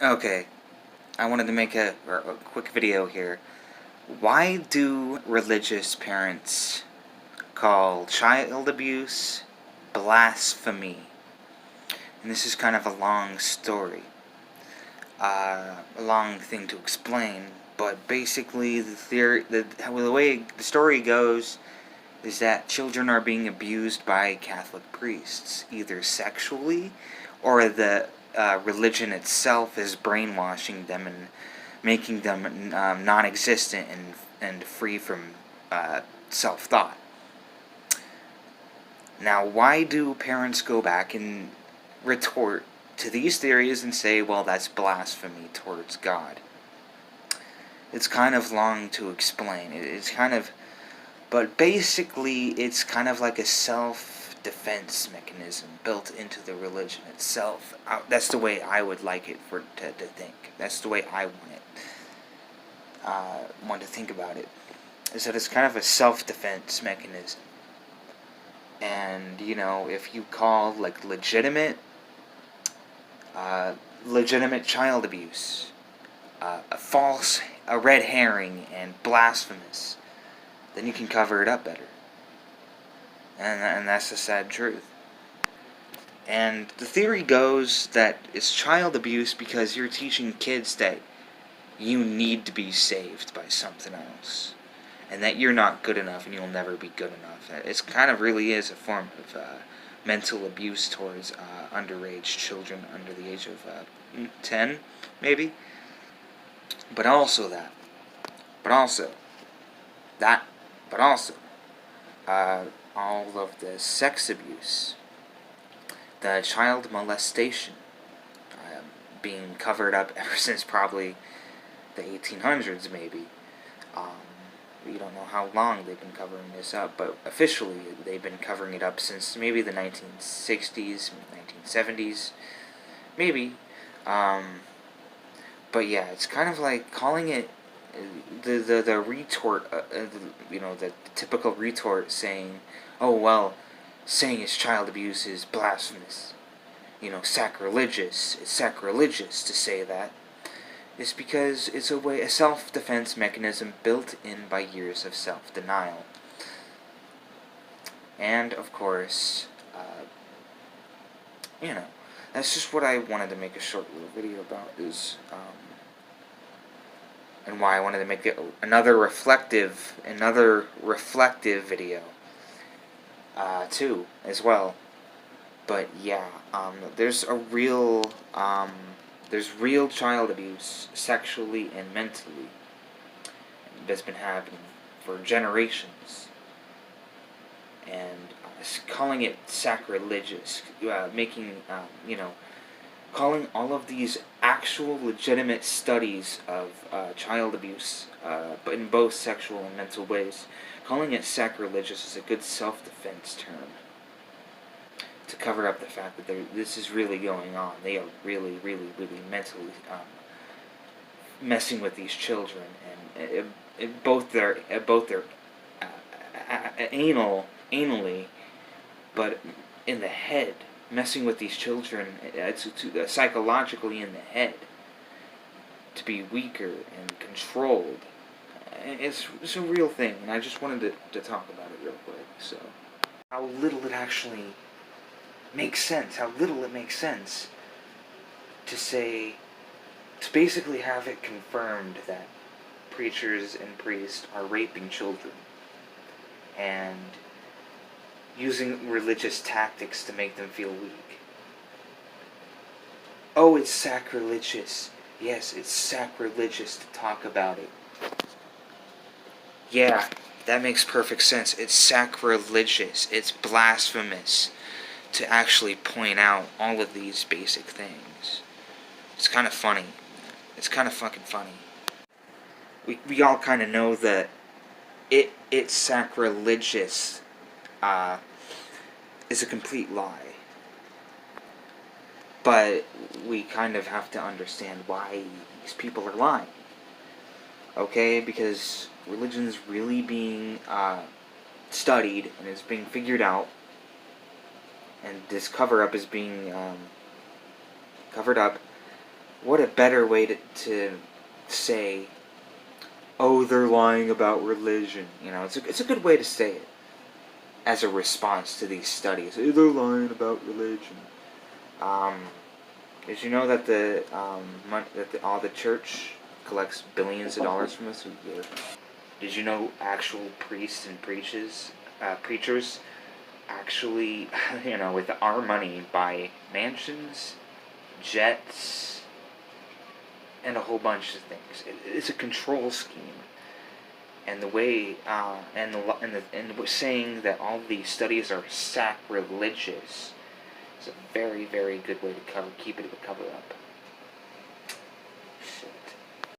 Okay, I wanted to make a quick video here. Why do religious parents call child abuse blasphemy? And this is kind of a long story, a long thing to explain. But basically, the way the story goes is that children are being abused by Catholic priests, either sexually, or the religion itself is brainwashing them and making them non-existent and free from self-thought. Now, why do parents go back and retort to these theories and say, well, that's blasphemy towards God? It's kind of long to explain. It's kind of, but basically, it's kind of like a self-defense mechanism built into the religion itself. That's the way I would like it to think. That's the way I want to think about it. Is that it's kind of a self-defense mechanism. And, if you call, like, legitimate child abuse, a red herring and blasphemous, then you can cover it up better. And that's the sad truth. And the theory goes that it's child abuse because you're teaching kids that you need to be saved by something else, and that you're not good enough and you'll never be good enough. It kind of really is a form of mental abuse towards underage children under the age of 10, maybe. But also that. But also that. But also all of the sex abuse, the child molestation, being covered up ever since probably the 1800s, maybe. We don't know how long they've been covering this up, but officially they've been covering it up since maybe the 1960s, 1970s, maybe. But yeah, it's kind of like calling it the retort, the typical retort saying, oh, well, saying it's child abuse is blasphemous. Sacrilegious. It's sacrilegious to say that. It's because it's a self-defense mechanism built in by years of self-denial. And, of course, that's just what I wanted to make a short little video about, and why I wanted to make another reflective video, too, as well. But yeah, there's real child abuse, sexually and mentally, that's been happening for generations. And calling it sacrilegious, calling all of these actual legitimate studies of child abuse, but in both sexual and mental ways, calling it sacrilegious is a good self-defense term to cover up the fact that this is really going on. They are really, really, really mentally messing with these children, and both their anally, but in the head, messing with these children psychologically in the head to be weaker and controlled. It's a real thing, and I just wanted to talk about it real quick. So, how little it actually makes sense, to basically have it confirmed that preachers and priests are raping children and using religious tactics to make them feel weak. Oh, it's sacrilegious. Yes, it's sacrilegious to talk about it. Yeah, that makes perfect sense. It's sacrilegious. It's blasphemous to actually point out all of these basic things. It's kind of funny. It's kind of fucking funny. We all kind of know that it's sacrilegious is a complete lie. But we kind of have to understand why these people are lying. Okay? Because religion's really being studied and is being figured out, and this cover-up is being covered up what a better way to say, oh, they're lying about religion. It's a good way to say it as a response to these studies. They're lying about religion. Did you know that all the church collects billions of dollars from us a year? Did you know actual priests and preachers actually, with our money, buy mansions, jets, and a whole bunch of things? It's a control scheme. And the way, and saying that all these studies are sacrilegious is a very, very good way to keep it a cover up.